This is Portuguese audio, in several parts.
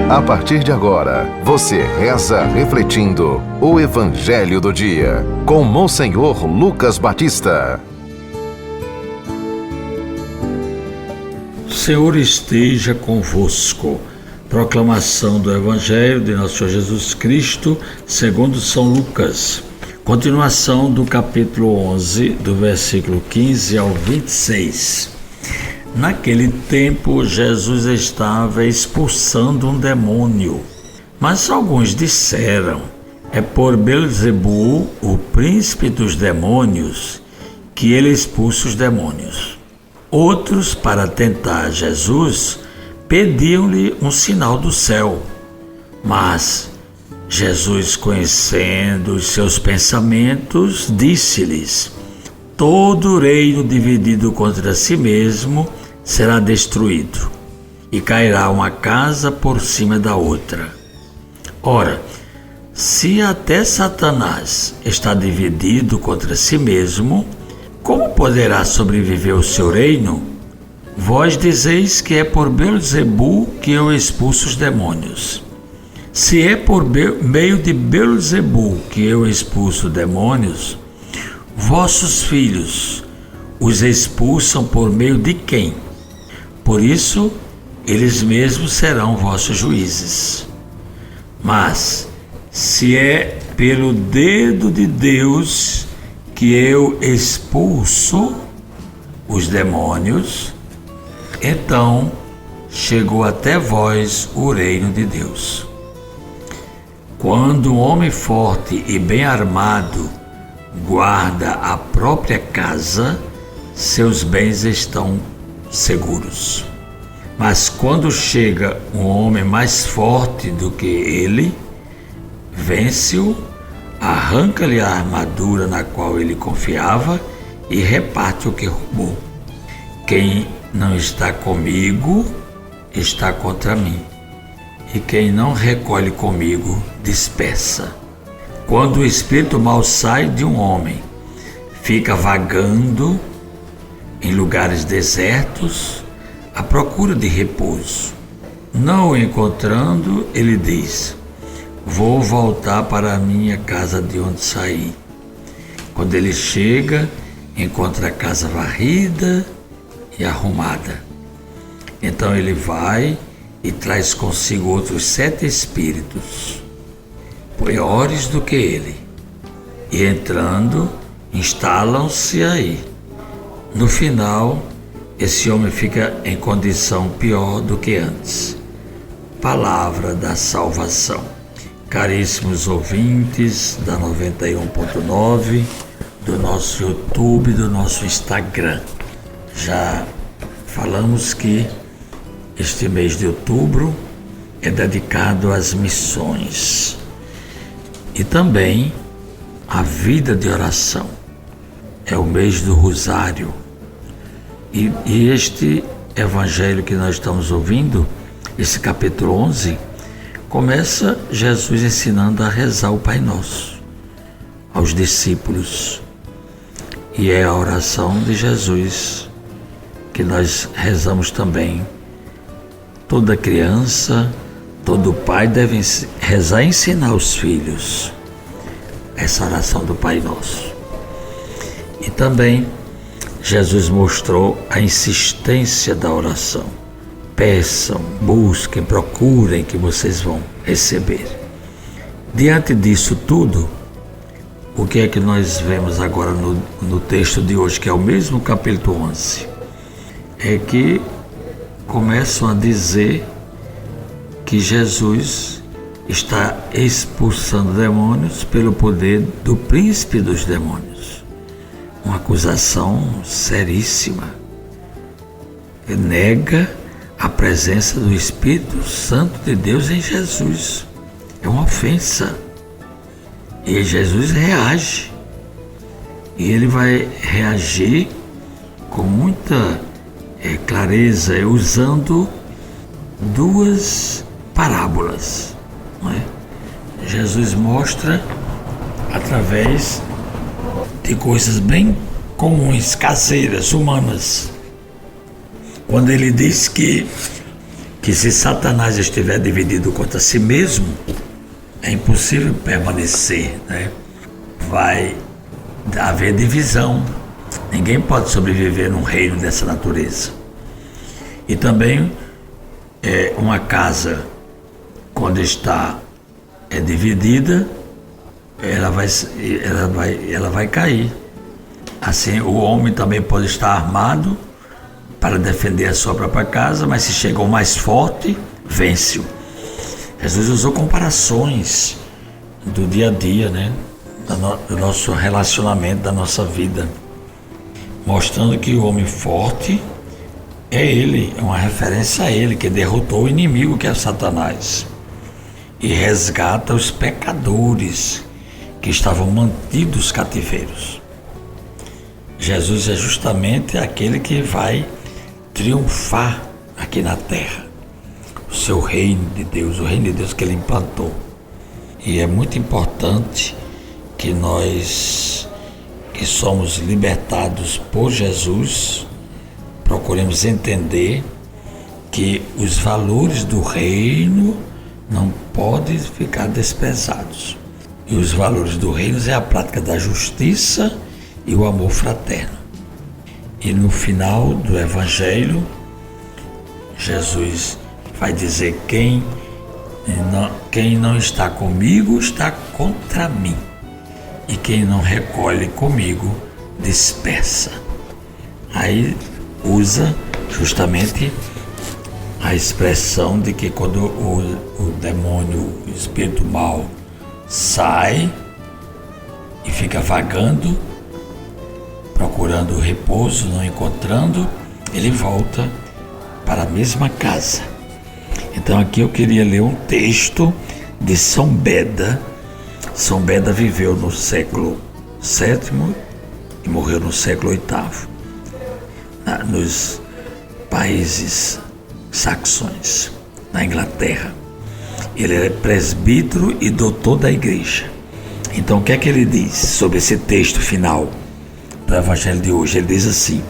A partir de agora, você reza refletindo o Evangelho do Dia, com Monsenhor Lucas Batista. O Senhor esteja convosco. Proclamação do Evangelho de Nosso Senhor Jesus Cristo, segundo São Lucas. Continuação do capítulo 11, do versículo 15 ao 26. Naquele tempo, Jesus estava expulsando um demônio. Mas alguns disseram: é por Belzebu, o príncipe dos demônios, que ele expulsa os demônios. Outros, para tentar Jesus, pediam-lhe um sinal do céu. Mas Jesus, conhecendo os seus pensamentos, disse-lhes: todo reino dividido contra si mesmo será destruído, e cairá uma casa por cima da outra. Ora, se até Satanás está dividido contra si mesmo, como poderá sobreviver o seu reino? Vós dizeis que é por Belzebu que eu expulso os demônios. Se é por meio de Belzebu que eu expulso demônios, vossos filhos os expulsam por meio de quem? Por isso, eles mesmos serão vossos juízes. Mas, se é pelo dedo de Deus que eu expulso os demônios, então chegou até vós o reino de Deus. Quando um homem forte e bem armado guarda a própria casa, seus bens estão seguros. Mas quando chega um homem mais forte do que ele, vence-o, arranca-lhe a armadura na qual ele confiava e reparte o que roubou. Quem não está comigo está contra mim, e quem não recolhe comigo dispersa. Quando o espírito mau sai de um homem, fica vagando em lugares desertos à procura de repouso. Não o encontrando, ele diz: vou voltar para a minha casa de onde saí. Quando ele chega, encontra a casa varrida e arrumada. Então ele vai e traz consigo outros 7 espíritos, piores do que ele, e entrando, instalam-se aí. No final, esse homem fica em condição pior do que antes. Palavra da salvação. Caríssimos ouvintes da 91.9, do nosso YouTube, do nosso Instagram. Já falamos que este mês de outubro é dedicado às missões e também à vida de oração. É o mês do Rosário. E este evangelho que nós estamos ouvindo, esse capítulo 11, começa Jesus ensinando a rezar o Pai Nosso aos discípulos. E é a oração de Jesus que nós rezamos também. Toda criança, todo pai deve rezar e ensinar os filhos essa oração do Pai Nosso. E também Jesus mostrou a insistência da oração. Peçam, busquem, procurem que vocês vão receber. Diante disso tudo, o que é que nós vemos agora no texto de hoje, que é o mesmo capítulo 11? É que começam a dizer que Jesus está expulsando demônios pelo poder do príncipe dos demônios. Uma acusação seríssima. Ele nega a presença do Espírito Santo de Deus em Jesus. É uma ofensa. E Jesus reage. E ele vai reagir com muita clareza, usando 2 parábolas. Não é? Jesus mostra através de coisas bem comuns, caseiras, humanas. Quando ele diz que que se Satanás estiver dividido contra si mesmo, é impossível permanecer, né? Vai haver divisão. Ninguém pode sobreviver num reino dessa natureza. E também uma casa, quando está dividida, ela vai cair. Assim, o homem também pode estar armado para defender a sua própria casa, mas se chega o mais forte, vence-o. Jesus usou comparações do dia a dia, né? Do nosso relacionamento, da nossa vida, mostrando que o homem forte é ele, é uma referência a ele, que derrotou o inimigo, que é Satanás, e resgata os pecadores que estavam mantidos cativeiros. Jesus é justamente aquele que vai triunfar aqui na terra, o seu reino de Deus, o reino de Deus que ele implantou. E é muito importante que nós, que somos libertados por Jesus, procuremos entender que os valores do reino não podem ficar desprezados. E os valores do reino é a prática da justiça e o amor fraterno. E no final do Evangelho, Jesus vai dizer: quem não está comigo está contra mim, e quem não recolhe comigo dispersa. Aí usa justamente a expressão de que quando o demônio, o espírito mau, sai e fica vagando, procurando repouso, não encontrando, ele volta para a mesma casa. Então aqui eu queria ler um texto de São Beda. São Beda viveu no século VII e morreu no século VIII, nos países saxões, na Inglaterra. Ele era presbítero e doutor da igreja. Então o que é que ele diz sobre esse texto final do Evangelho de hoje? Ele diz assim: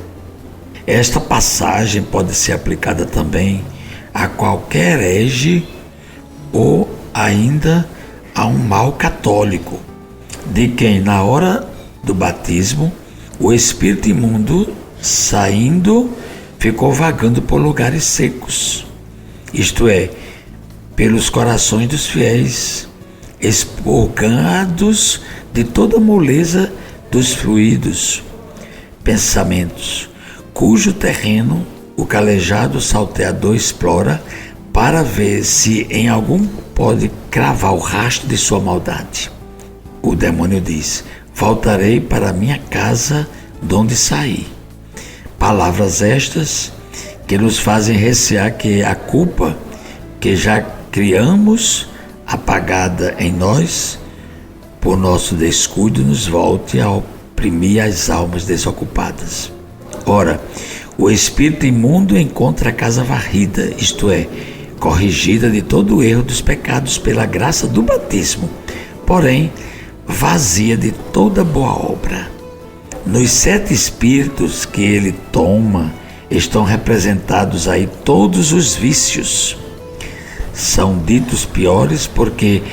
esta passagem pode ser aplicada também a qualquer herege ou ainda a um mau católico, de quem na hora do batismo o espírito imundo, saindo, ficou vagando por lugares secos, isto é, pelos corações dos fiéis, expurgados de toda moleza dos fluidos, pensamentos, cujo terreno o calejado salteador explora para ver se em algum pode cravar o rastro de sua maldade. O demônio diz: voltarei para minha casa de onde saí. Palavras estas que nos fazem recear que a culpa que já criamos, apagada em nós, por nosso descuido, nos volte a oprimir as almas desocupadas. Ora, o espírito imundo encontra a casa varrida, isto é, corrigida de todo o erro dos pecados pela graça do batismo, porém vazia de toda boa obra. Nos 7 espíritos que ele toma estão representados aí todos os vícios. São ditos piores porque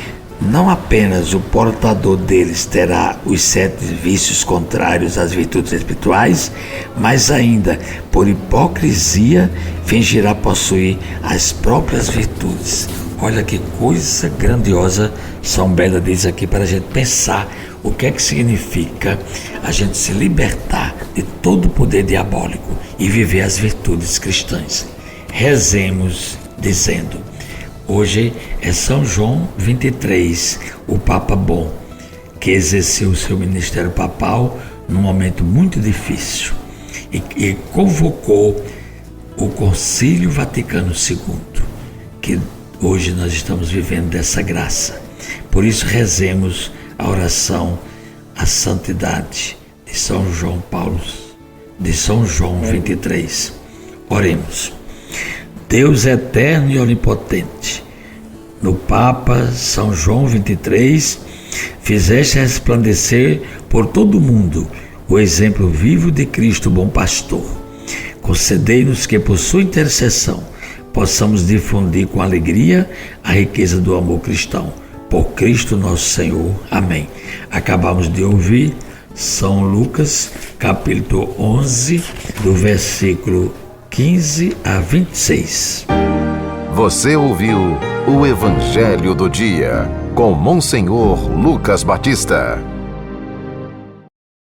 não apenas o portador deles terá os 7 vícios contrários às virtudes espirituais, mas ainda, por hipocrisia, fingirá possuir as próprias virtudes. Olha que coisa grandiosa São Beda diz aqui para a gente pensar o que é que significa a gente se libertar de todo o poder diabólico e viver as virtudes cristãs. Rezemos dizendo: hoje é São João 23, o Papa Bom, que exerceu o seu ministério papal num momento muito difícil e convocou o Concílio Vaticano II, que hoje nós estamos vivendo dessa graça. Por isso rezemos a oração à santidade de São João Paulo, de São João 23. Oremos. Deus eterno e onipotente, no Papa São João 23, fizeste resplandecer por todo o mundo o exemplo vivo de Cristo, bom pastor. Concedei-nos que, por sua intercessão, possamos difundir com alegria a riqueza do amor cristão. Por Cristo nosso Senhor. Amém. Acabamos de ouvir São Lucas, capítulo 11, do versículo 15 a 26. Você ouviu o Evangelho do Dia, com Monsenhor Lucas Batista.